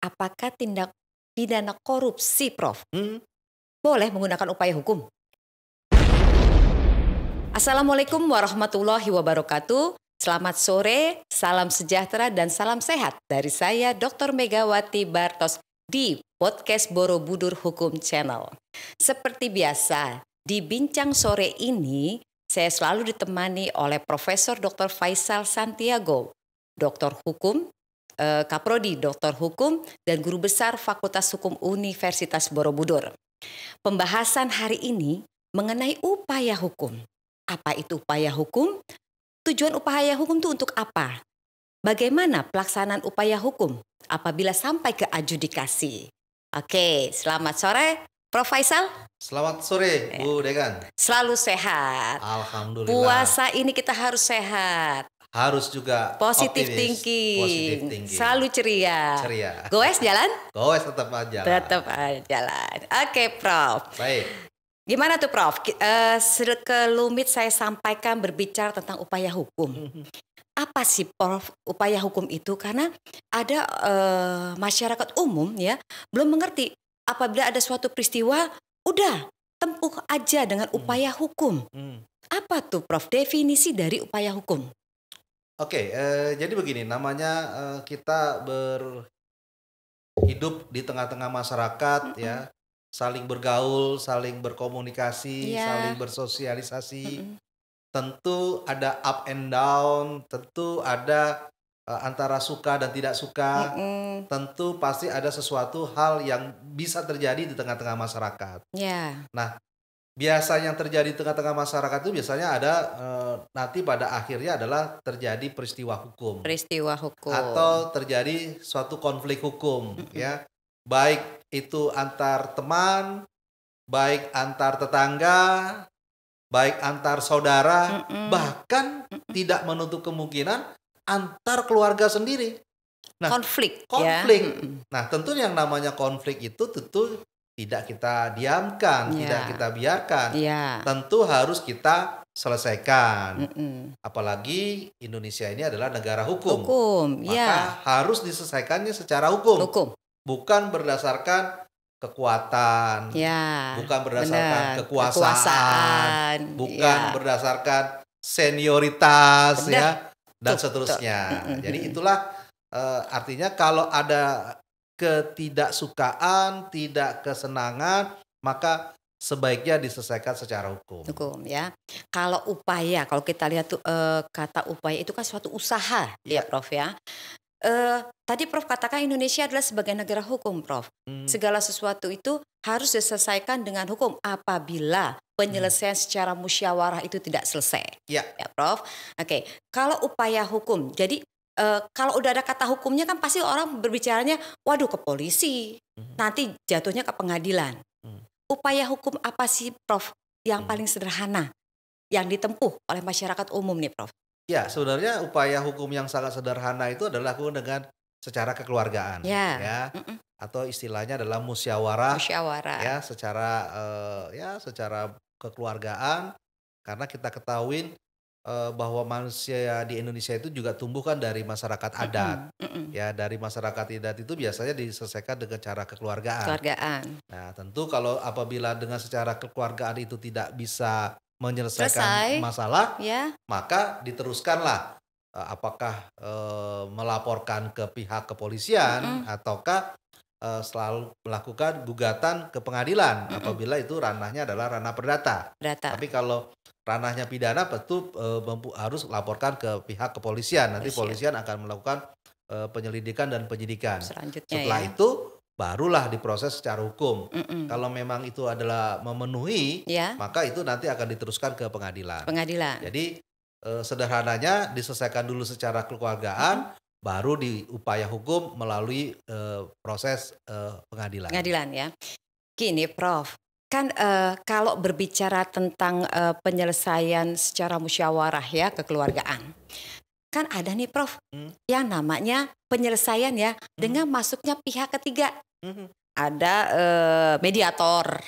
apakah tindak pidana korupsi, Prof, Hmm, boleh menggunakan upaya hukum? Assalamualaikum warahmatullahi wabarakatuh. Selamat sore, salam sejahtera dan salam sehat dari saya Dr. Megawati Bartos di podcast Borobudur Hukum Channel. Seperti biasa, di bincang sore ini saya selalu ditemani oleh Profesor Dr. Faisal Santiago, Doktor Hukum, Kaprodi Doktor Hukum dan Guru Besar Fakultas Hukum Universitas Borobudur. Pembahasan hari ini mengenai upaya hukum. Apa itu upaya hukum? Tujuan upaya hukum itu untuk apa? Bagaimana pelaksanaan upaya hukum apabila sampai ke adjudikasi? Oke, selamat sore Prof. Faisal. Selamat sore, Bu Dekan. Selalu sehat. Alhamdulillah. Puasa ini kita harus sehat. Harus juga Positive optimis. thinking. Positive thinking. Selalu ceria. Ceria. Goes jalan? Goes tetap aja. Tetap jalan. Oke, Prof. Baik. Gimana tuh, Prof? Sekelumit saya sampaikan berbicara tentang upaya hukum. Apa sih, Prof, upaya hukum itu? Karena ada masyarakat umum ya belum mengerti apabila ada suatu peristiwa, udah tempuh aja dengan upaya hukum. Apa tuh, Prof, definisi dari upaya hukum? Oke, jadi begini, namanya kita berhidup di tengah-tengah masyarakat ya, saling bergaul, saling berkomunikasi, Iya. saling bersosialisasi. Tentu ada up and down, tentu ada antara suka dan tidak suka. Tentu pasti ada sesuatu hal yang bisa terjadi di tengah-tengah masyarakat. Ya. Nah, biasanya yang terjadi di tengah-tengah masyarakat itu biasanya ada nanti pada akhirnya adalah terjadi peristiwa hukum Peristiwa hukum. atau terjadi suatu konflik hukum ya. Baik itu antar teman, baik antar tetangga, baik antar saudara, bahkan tidak menutup kemungkinan antar keluarga sendiri. Nah, konflik. konflik. Ya. Nah, tentu yang namanya konflik itu tentu tidak kita diamkan, Ya. tidak kita biarkan. Ya. Tentu harus kita selesaikan. Mm-mm. Apalagi Indonesia ini adalah negara hukum. Hukum. Maka Ya. harus diselesaikannya secara hukum. Hukum. Bukan berdasarkan kekuatan, Ya. bukan berdasarkan Benar. kekuasaan, bukan Ya. berdasarkan senioritas Benar. ya, dan Betul, seterusnya. betul. Jadi itulah artinya kalau ada ketidaksukaan, tidak kesenangan, maka sebaiknya diselesaikan secara hukum. Hukum ya. Kalau upaya, kalau kita lihat tuh kata upaya itu kan suatu usaha ya, Iya. Prof ya. Tadi Prof katakan Indonesia adalah sebagai negara hukum, Prof. Segala sesuatu itu harus diselesaikan dengan hukum apabila penyelesaian secara musyawarah itu tidak selesai. Iya. Ya, Prof. Oke, kalau upaya hukum, jadi kalau udah ada kata hukumnya kan pasti orang berbicaranya, waduh, ke polisi, nanti jatuhnya ke pengadilan. Upaya hukum apa sih, Prof, yang paling sederhana yang ditempuh oleh masyarakat umum nih, Prof? Ya, sebenarnya upaya hukum yang sangat sederhana itu adalah lakukan dengan secara kekeluargaan, Ya. atau istilahnya adalah musyawarah, Musyawarah. ya, secara kekeluargaan, karena kita ketahui bahwa manusia di Indonesia itu juga tumbuh kan dari masyarakat adat, ya, dari masyarakat adat itu biasanya diselesaikan dengan cara kekeluargaan. Keluargaan. Nah, tentu kalau apabila dengan secara kekeluargaan itu tidak bisa menyelesaikan Selesai. masalah, Ya. maka diteruskanlah apakah melaporkan ke pihak kepolisian ataukah selalu melakukan gugatan ke pengadilan apabila itu ranahnya adalah ranah perdata. Data. Tapi kalau ranahnya pidana tentu harus laporkan ke pihak kepolisian. Nanti polisian akan melakukan penyelidikan dan penyidikan. Selanjutnya Setelah ya. itu barulah diproses secara hukum. Kalau memang itu adalah memenuhi, Ya. maka itu nanti akan diteruskan ke pengadilan. Pengadilan. Jadi sederhananya diselesaikan dulu secara kekeluargaan, baru diupaya hukum melalui proses pengadilan. Pengadilan ya. Gini, Prof. Kan kalau berbicara tentang penyelesaian secara musyawarah ya, kekeluargaan. Kan ada nih, Prof, yang namanya penyelesaian ya dengan masuknya pihak ketiga. Ada mediator.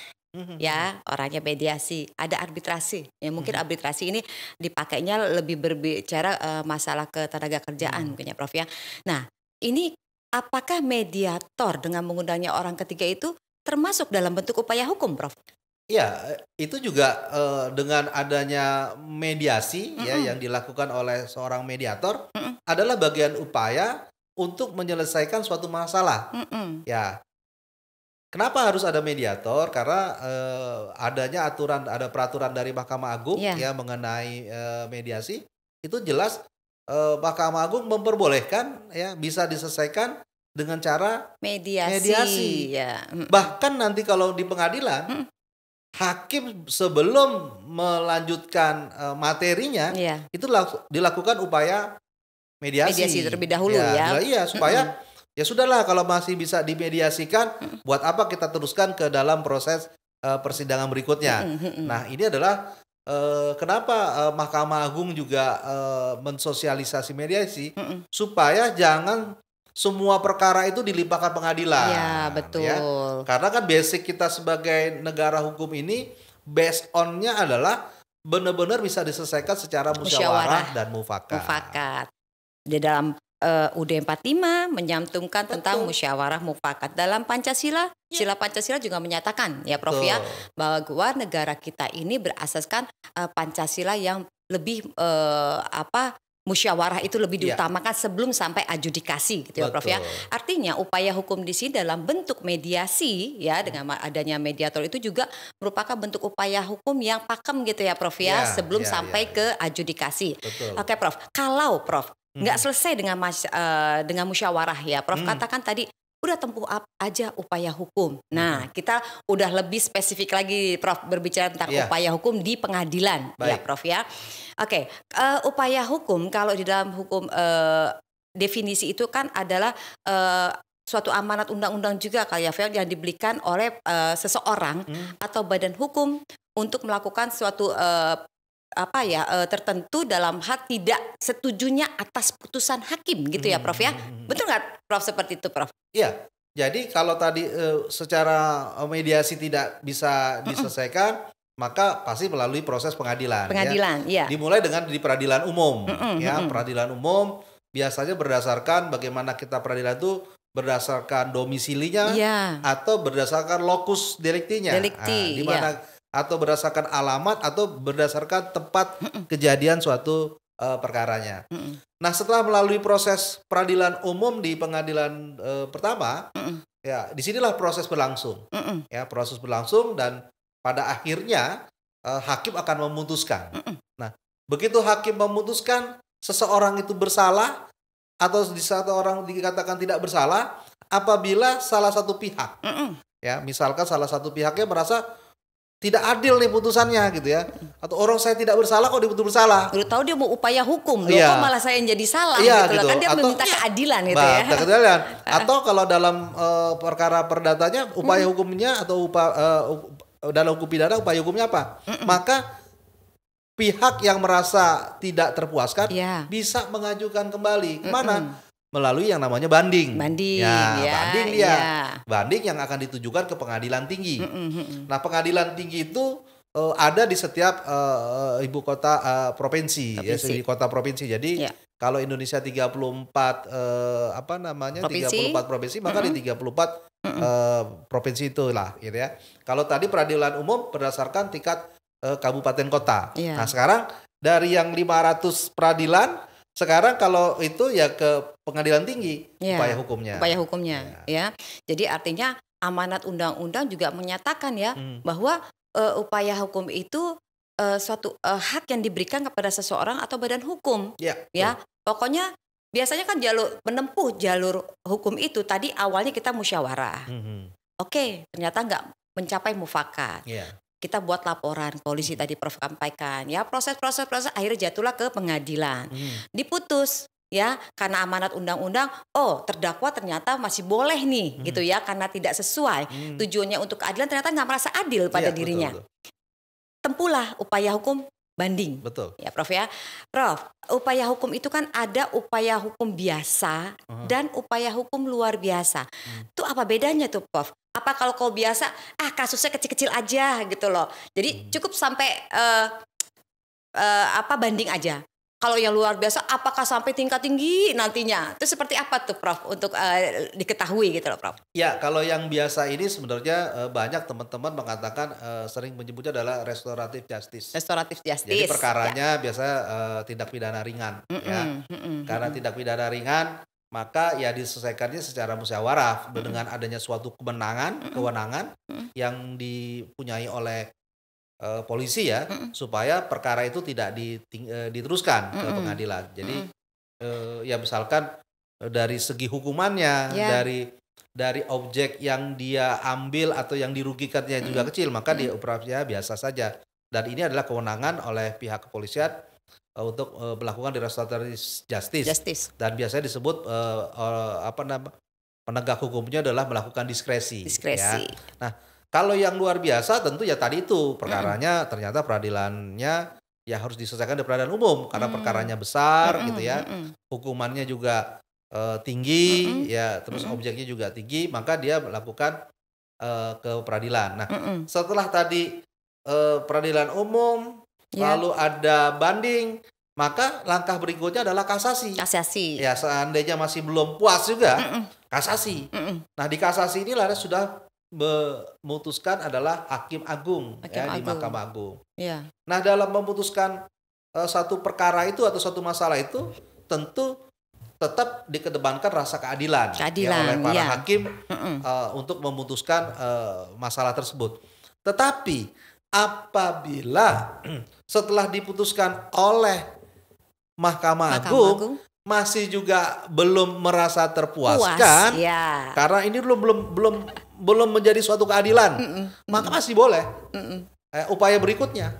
Ya, orangnya mediasi, ada arbitrasi. Ya mungkin arbitrasi ini dipakainya lebih berbicara masalah ketenaga kerjaan mungkin ya, Prof ya. Nah, ini apakah mediator dengan mengundangnya orang ketiga itu termasuk dalam bentuk upaya hukum, Prof? Iya, itu juga dengan adanya mediasi ya yang dilakukan oleh seorang mediator adalah bagian upaya untuk menyelesaikan suatu masalah. Ya, kenapa harus ada mediator? Karena ada peraturan dari Mahkamah Agung Iya. ya mengenai mediasi. Itu jelas Mahkamah Agung memperbolehkan ya bisa diselesaikan dengan cara mediasi. Ya. Bahkan nanti kalau di pengadilan hakim sebelum melanjutkan materinya Iya. itu dilakukan upaya mediasi. Mediasi terlebih dahulu ya. Iya, supaya ya sudahlah kalau masih bisa dimediasikan, buat apa kita teruskan ke dalam proses persidangan berikutnya. Nah, ini adalah kenapa Mahkamah Agung juga mensosialisasi mediasi supaya jangan semua perkara itu dilimpahkan pengadilan. Iya, betul. Ya. Karena kan basic kita sebagai negara hukum ini based on-nya adalah benar-benar bisa diselesaikan secara musyawarah dan mufakat. Di dalam UUD 45 menyantumkan tentang musyawarah mufakat. Dalam Pancasila, sila Pancasila juga menyatakan ya Prof ya, bahwa negara kita ini berasaskan Pancasila yang lebih musyawarah itu lebih diutamakan sebelum sampai adjudikasi gitu ya Prof ya. Artinya upaya hukum di sini dalam bentuk mediasi ya, dengan adanya mediator itu juga merupakan bentuk upaya hukum yang pakem gitu ya Prof ya, sebelum sampai ke adjudikasi. Oke Prof, kalau Prof nggak selesai dengan musyawarah ya Prof, katakan tadi udah tempuh aja upaya hukum. Nah, kita udah lebih spesifik lagi Prof berbicara tentang upaya hukum di pengadilan ya Prof ya. Oke, upaya hukum kalau di dalam hukum definisi itu kan adalah suatu amanat undang-undang juga kayak yang diberikan oleh seseorang atau badan hukum untuk melakukan suatu tertentu dalam hal tidak setujunya atas putusan hakim gitu ya Prof ya. Betul nggak Prof seperti itu Prof? Iya. Jadi kalau tadi secara mediasi tidak bisa diselesaikan, maka pasti melalui proses pengadilan. Ya. Dimulai dengan di peradilan umum. Peradilan umum biasanya berdasarkan bagaimana kita peradilan itu berdasarkan domisilinya atau berdasarkan locus delictinya. Di mana atau berdasarkan alamat atau berdasarkan tempat kejadian suatu perkaranya. Nah, setelah melalui proses peradilan umum di pengadilan pertama, ya disinilah proses berlangsung. Ya, proses berlangsung dan pada akhirnya hakim akan memutuskan. Nah, begitu hakim memutuskan seseorang itu bersalah atau seseorang dikatakan tidak bersalah apabila salah satu pihak, ya misalkan salah satu pihaknya merasa tidak adil nih putusannya gitu ya, atau orang saya tidak bersalah kok dituduh bersalah. Udah tahu dia mau upaya hukum, kok malah saya yang jadi salah gitu. Kan dia meminta keadilan gitu ya. Keadilan. Atau kalau dalam perkara perdatanya upaya hukumnya atau dalam hukum pidana upaya hukumnya apa? Maka pihak yang merasa tidak terpuaskan bisa mengajukan kembali kemana? Melalui yang namanya banding. Banding yang akan ditujukan ke pengadilan tinggi. Nah, pengadilan tinggi itu ada di setiap ibu kota provinsi. Ya, di kota provinsi. Jadi kalau Indonesia 34 provinsi. 34 provinsi, maka di 34 provinsi itulah gitu ya. Kalau tadi peradilan umum berdasarkan tingkat kabupaten kota. Nah, sekarang dari yang 500 peradilan, sekarang kalau itu ya ke pengadilan tinggi upaya hukumnya. Upaya hukumnya ya. Jadi artinya amanat undang-undang juga menyatakan ya bahwa upaya hukum itu suatu hak yang diberikan kepada seseorang atau badan hukum. Ya. Pokoknya biasanya kan menempuh jalur hukum itu tadi awalnya kita musyawarah. Oke, ternyata nggak mencapai mufakat. Kita buat laporan, polisi tadi Prof sampaikan ya, proses akhirnya jatuhlah ke pengadilan. Diputus ya, karena amanat undang-undang, terdakwa ternyata masih boleh nih gitu ya, karena tidak sesuai tujuannya untuk keadilan, ternyata nggak merasa adil pada dirinya. Betul. Tempuhlah upaya hukum banding. Betul. Ya Prof ya. Prof, upaya hukum itu kan ada upaya hukum biasa dan upaya hukum luar biasa. Itu apa bedanya tuh Prof? Apa kalau biasa kasusnya kecil-kecil aja gitu loh. Jadi cukup sampai banding aja. Kalau yang luar biasa, apakah sampai tingkat tinggi nantinya? Itu seperti apa tuh, Prof? Untuk diketahui gitu loh, Prof. Ya, kalau yang biasa ini sebenarnya banyak teman-teman mengatakan sering menyebutnya adalah restoratif justice. Restoratif justice. Jadi perkaranya biasa tindak pidana ringan, ya. Karena tindak pidana ringan, maka ya diselesaikannya secara musyawarah dengan adanya suatu kewenangan yang dipunyai oleh polisi ya, supaya perkara itu tidak diteruskan ke pengadilan. Jadi ya misalkan dari segi hukumannya, dari objek yang dia ambil atau yang dirugikannya juga kecil, maka dioperasinya biasa saja. Dan ini adalah kewenangan oleh pihak kepolisian untuk melakukan restoratif justice. Dan biasanya disebut penegak hukumnya adalah melakukan diskresi. Ya. Nah, kalau yang luar biasa tentu ya tadi itu perkaranya ternyata peradilannya ya harus diselesaikan di peradilan umum karena perkaranya besar gitu ya. Hukumannya juga tinggi ya, terus objeknya juga tinggi, maka dia melakukan ke peradilan. Nah, setelah tadi peradilan umum lalu ada banding, maka langkah berikutnya adalah kasasi. Ya, seandainya masih belum puas juga kasasi. Nah, di kasasi inilah sudah memutuskan adalah Hakim Agung di Mahkamah Agung. Nah, dalam memutuskan satu perkara itu atau satu masalah itu tentu tetap dikedepankan rasa keadilan oleh para hakim untuk memutuskan masalah tersebut. Tetapi apabila setelah diputuskan oleh Mahkamah Agung masih juga belum merasa terpuaskan, karena ini belum menjadi suatu keadilan, maka masih boleh upaya berikutnya.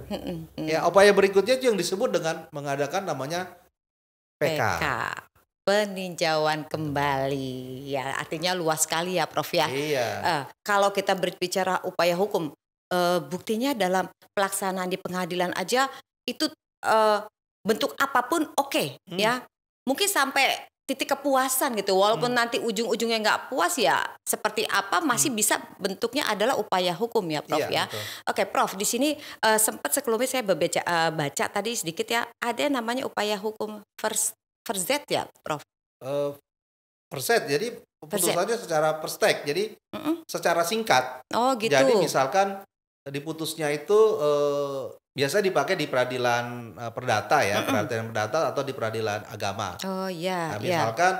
Ya, upaya berikutnya itu yang disebut dengan mengadakan namanya PK. Peninjauan kembali, ya artinya luas sekali ya, Prof ya. Kalau kita berbicara upaya hukum, buktinya dalam pelaksanaan di pengadilan aja itu bentuk apapun ya. Mungkin sampai titik kepuasan gitu, walaupun nanti ujung-ujungnya nggak puas ya seperti apa masih bisa bentuknya adalah upaya hukum ya, Prof ya. Oke, Prof, di sini sempat sebelumnya saya baca tadi sedikit ya, ada namanya upaya hukum Verzet ya, Prof. Verzet, jadi putusannya secara perstek, jadi secara singkat. Oh gitu. Jadi misalkan diputusnya itu biasa dipakai di peradilan perdata ya, peradilan perdata atau di peradilan agama. Oh iya. Nah, misalkan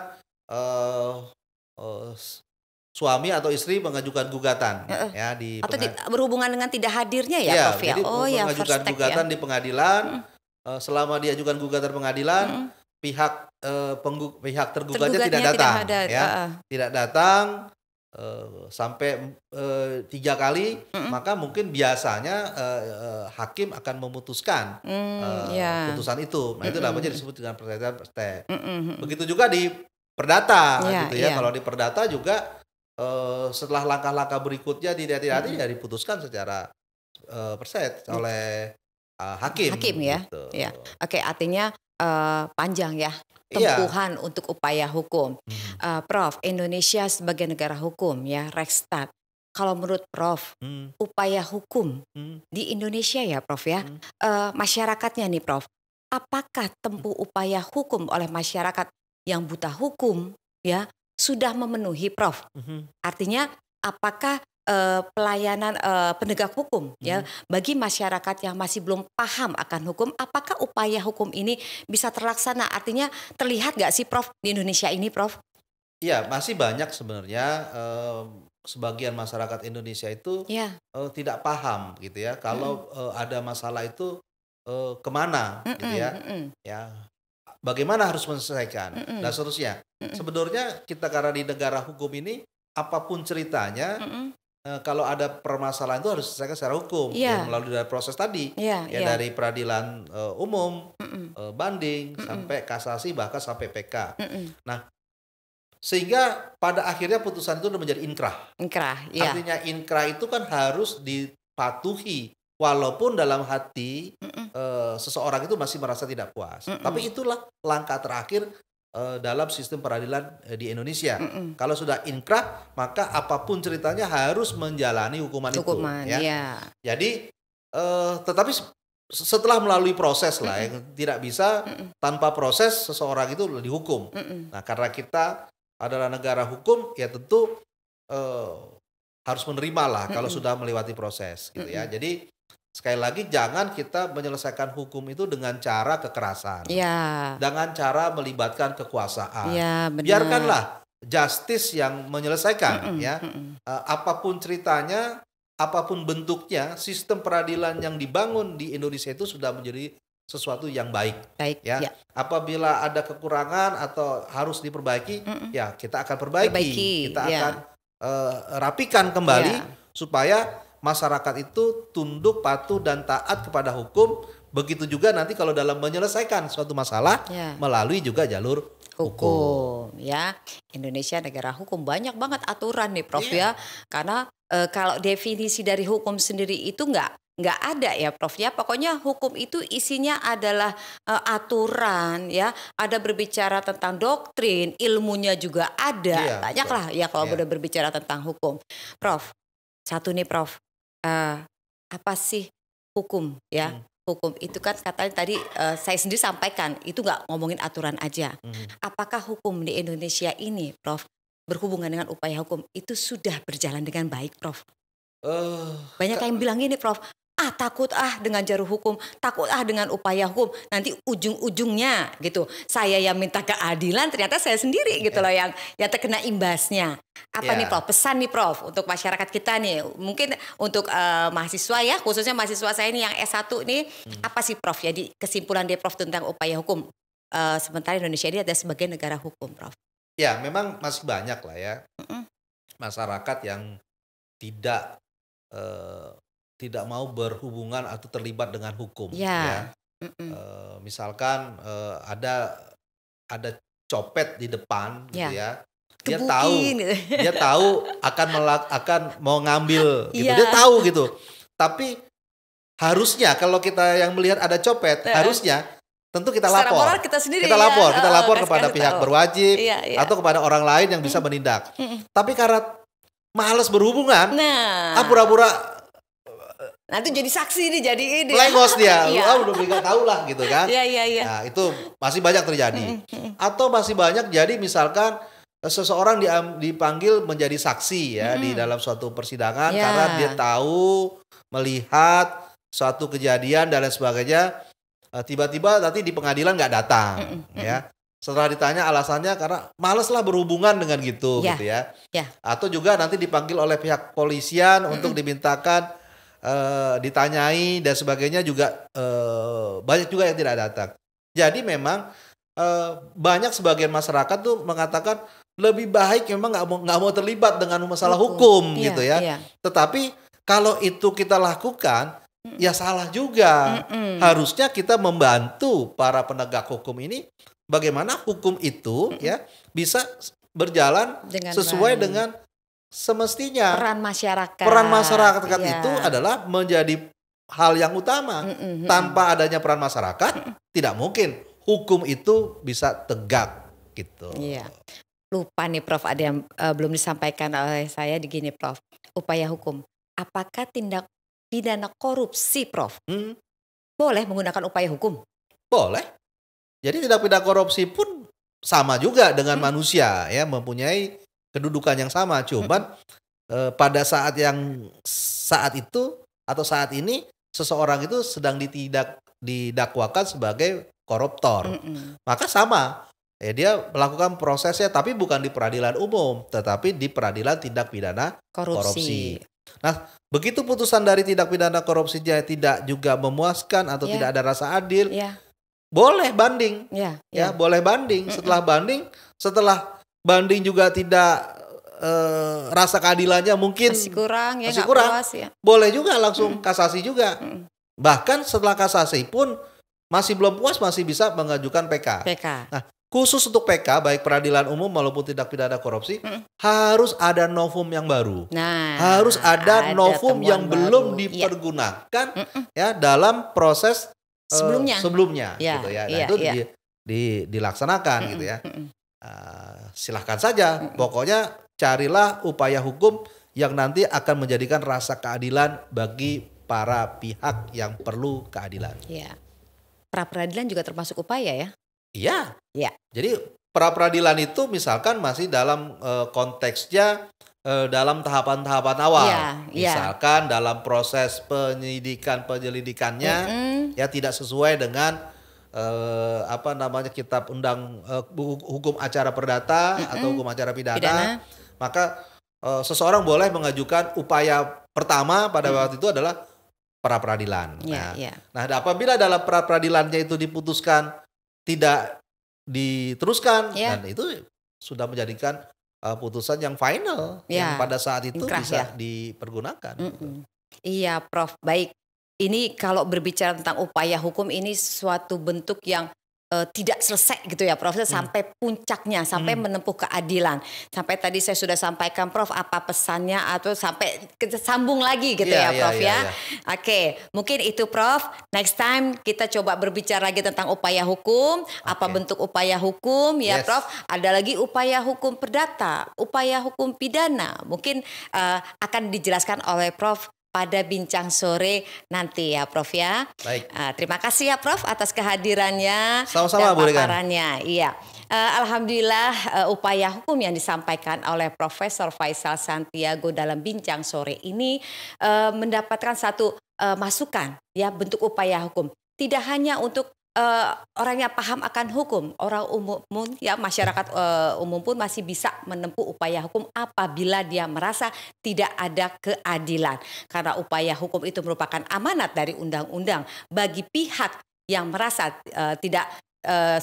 suami atau istri mengajukan gugatan ya di atau berhubungan dengan tidak hadirnya ya, Prof ya. Jadi mengajukan gugatan di pengadilan, selama diajukan gugatan pengadilan, pihak tergugatnya tidak datang, tidak datang sampai 3 kali, maka mungkin biasanya hakim akan memutuskan putusan itu. Nah, itu namanya disebut dengan perselisihan perstek. Begitu juga di perdata, gitu ya. Kalau di perdata juga setelah langkah-langkah berikutnya tidak ya diputuskan secara perset oleh hakim ya. Gitu. Ya. Oke, artinya panjang ya tempuhan untuk upaya hukum. Prof, Indonesia sebagai negara hukum ya, Rechtsstaat. Kalau menurut Prof, upaya hukum di Indonesia ya, Prof ya, masyarakatnya nih, Prof, apakah tempuh upaya hukum oleh masyarakat yang buta hukum ya sudah memenuhi, Prof? Artinya apakah pelayanan penegak hukum ya bagi masyarakat yang masih belum paham akan hukum, apakah upaya hukum ini bisa terlaksana? Artinya terlihat nggak sih, Prof, di Indonesia ini, Prof? Iya, masih banyak sebenarnya sebagian masyarakat Indonesia itu tidak paham gitu ya. Kalau ada masalah itu kemana gitu ya, ya bagaimana harus menyelesaikan dan seterusnya. Sebenarnya kita karena di negara hukum ini apapun ceritanya, kalau ada permasalahan itu harus diselesaikan secara hukum melalui dari proses tadi dari peradilan umum, banding sampai kasasi bahkan sampai PK. Nah, sehingga pada akhirnya putusan itu menjadi inkrah. Artinya inkrah itu kan harus dipatuhi walaupun dalam hati seseorang itu masih merasa tidak puas. Tapi itulah langkah terakhir dalam sistem peradilan di Indonesia. Kalau sudah inkrah, maka apapun ceritanya harus menjalani hukuman itu. Ya. Jadi, tetapi setelah melalui proses lah, yang tidak bisa tanpa proses seseorang itu dihukum. Nah, karena kita adalah negara hukum, ya tentu harus menerima lah kalau sudah melewati proses gitu ya. Jadi sekali lagi jangan kita menyelesaikan hukum itu dengan cara kekerasan, Ya, dengan cara melibatkan kekuasaan. ya benar. Biarkanlah justice yang menyelesaikan ya. Apapun ceritanya, apapun bentuknya, sistem peradilan yang dibangun di Indonesia itu sudah menjadi sesuatu yang baik. Baik, Ya. ya. Apabila ada kekurangan atau harus diperbaiki, ya kita akan perbaiki. Kita ya. akan rapikan kembali Ya. supaya masyarakat itu tunduk, patuh dan taat kepada hukum. Begitu juga nanti kalau dalam menyelesaikan suatu masalah Ya. melalui juga jalur Hukum ya. Indonesia negara hukum, banyak banget aturan nih Prof Iya. ya. Karena kalau definisi dari hukum sendiri itu nggak ada ya Prof ya. Pokoknya hukum itu isinya adalah aturan ya. Ada berbicara tentang doktrin, ilmunya juga ada. Iya, Banyak betul. lah ya kalau Iya. udah berbicara tentang hukum. Prof, satu nih Prof, apa sih hukum ya? Hukum itu kan katanya tadi saya sendiri sampaikan itu nggak ngomongin aturan aja. Apakah hukum di Indonesia ini, Prof, berhubungan dengan upaya hukum itu sudah berjalan dengan baik, Prof? Banyak yang bilang ini, Prof, takut dengan jalur hukum, takut dengan upaya hukum, nanti ujung-ujungnya gitu saya yang minta keadilan, ternyata saya sendiri gitu loh yang terkena imbasnya. Apa Ya. nih Prof, pesan nih Prof untuk masyarakat kita nih, mungkin untuk mahasiswa ya, khususnya mahasiswa saya ini yang S1 nih, apa sih Prof ya kesimpulan dia Prof tentang upaya hukum, sementara Indonesia ini ada sebagai negara hukum, Prof? Ya, memang masih banyak lah ya masyarakat yang tidak tidak mau berhubungan atau terlibat dengan hukum. Ya. Misalkan ada copet di depan gitu Ya. ya. Dia tahu Gebukin gitu. dia tahu akan mau ngambil gitu. Iya. Dia tahu gitu. Tapi harusnya kalau kita yang melihat ada copet, harusnya tentu kita Secara lapor. moral kita sendiri Kita ya. lapor Kasih kepada pihak tahu. berwajib Iya, iya. atau kepada orang lain yang bisa menindak. Tapi karena malas berhubungan, Nah, pura-pura nanti jadi saksi nih, jadi ini. melengos dia. Iya. Udah nggak tahu lah gitu kan. Iya. Nah, itu masih banyak terjadi. Atau masih banyak jadi misalkan seseorang dipanggil menjadi saksi ya di dalam suatu persidangan Ya. karena dia tahu, melihat suatu kejadian dan lain sebagainya. Tiba-tiba nanti di pengadilan nggak datang ya. Setelah ditanya alasannya karena males lah berhubungan dengan gitu Ya. gitu ya. Ya. Atau juga nanti dipanggil oleh pihak polisian untuk dimintakan ditanyai dan sebagainya juga banyak juga yang tidak datang. Jadi memang banyak sebagian masyarakat tuh mengatakan lebih baik memang nggak mau terlibat dengan masalah hukum Iya, gitu ya. iya. Tetapi kalau itu kita lakukan ya salah juga. Harusnya kita membantu para penegak hukum ini bagaimana hukum itu ya bisa berjalan Dengan sesuai baik. dengan semestinya. Peran masyarakat. Peran masyarakat Iya. itu adalah menjadi hal yang utama. Tanpa adanya peran masyarakat, tidak mungkin hukum itu bisa tegak gitu. Iya. Lupa nih Prof, ada yang belum disampaikan oleh saya di gini Prof. Upaya hukum. Apakah tindak pidana korupsi Prof boleh menggunakan upaya hukum? Boleh. Jadi tindak pidana korupsi pun sama juga dengan manusia ya, mempunyai kedudukan yang sama. Cuman pada saat itu atau saat ini seseorang itu sedang didakwakan sebagai koruptor. Maka sama. Ya, dia melakukan prosesnya tapi bukan di peradilan umum, tetapi di peradilan tindak pidana korupsi. Nah, begitu putusan dari tindak pidana korupsinya tidak juga memuaskan atau tidak ada rasa adil, Ya. boleh banding. Ya. Ya, boleh banding. Setelah banding juga tidak rasa keadilannya mungkin Masih kurang ya, masih nggak kurang. puas ya. Boleh juga langsung kasasi juga. Bahkan setelah kasasi pun masih belum puas, masih bisa mengajukan PK. PK. Nah, khusus untuk PK baik peradilan umum maupun tindak pidana korupsi harus ada novum yang baru. Nah, Harus ada novum temuan yang belum baru. Iya. dipergunakan ya dalam proses sebelumnya Ya, gitu ya. Nah, iya, itu iya. dilaksanakan gitu ya. Silahkan saja. Pokoknya carilah upaya hukum yang nanti akan menjadikan rasa keadilan bagi para pihak yang perlu keadilan. Ya. Pra peradilan juga termasuk upaya ya? Iya. Ya. Jadi pra peradilan itu misalkan masih dalam konteksnya dalam tahapan-tahapan awal. Misalkan dalam proses penyelidikannya ya tidak sesuai dengan kitab undang hukum acara perdata atau hukum acara pidana. Maka seseorang boleh mengajukan upaya pertama pada waktu itu adalah pra peradilan. Nah, apabila dalam pra peradilannya itu diputuskan tidak diteruskan, dan itu sudah menjadikan putusan yang final yang pada saat itu bisa dipergunakan. Iya, Prof. Baik. Ini kalau berbicara tentang upaya hukum ini suatu bentuk yang tidak selesai gitu ya Prof, sampai puncaknya, sampai menempuh keadilan. Sampai tadi saya sudah sampaikan Prof apa pesannya atau sampai sambung lagi gitu ya Prof ya. Oke, mungkin itu Prof. Next time kita coba berbicara lagi tentang upaya hukum, apa bentuk upaya hukum ya Prof. Ada lagi upaya hukum perdata, upaya hukum pidana. Mungkin akan dijelaskan oleh Prof pada bincang sore nanti ya Prof ya. Baik. Terima kasih ya Prof atas kehadirannya. Sama-sama dan paparannya. Iya. Alhamdulillah upaya hukum yang disampaikan oleh Profesor Faisal Santiago dalam bincang sore ini mendapatkan satu masukan ya bentuk upaya hukum. Tidak hanya untuk orang yang paham akan hukum, orang umum ya masyarakat umum pun masih bisa menempuh upaya hukum apabila dia merasa tidak ada keadilan. Karena upaya hukum itu merupakan amanat dari undang-undang bagi pihak yang merasa tidak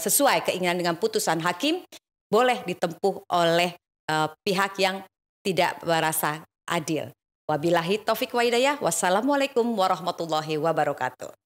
sesuai keinginan dengan putusan hakim, boleh ditempuh oleh pihak yang tidak merasa adil. Wabillahi taufik wa hidayah. Wassalamualaikum warahmatullahi wabarakatuh.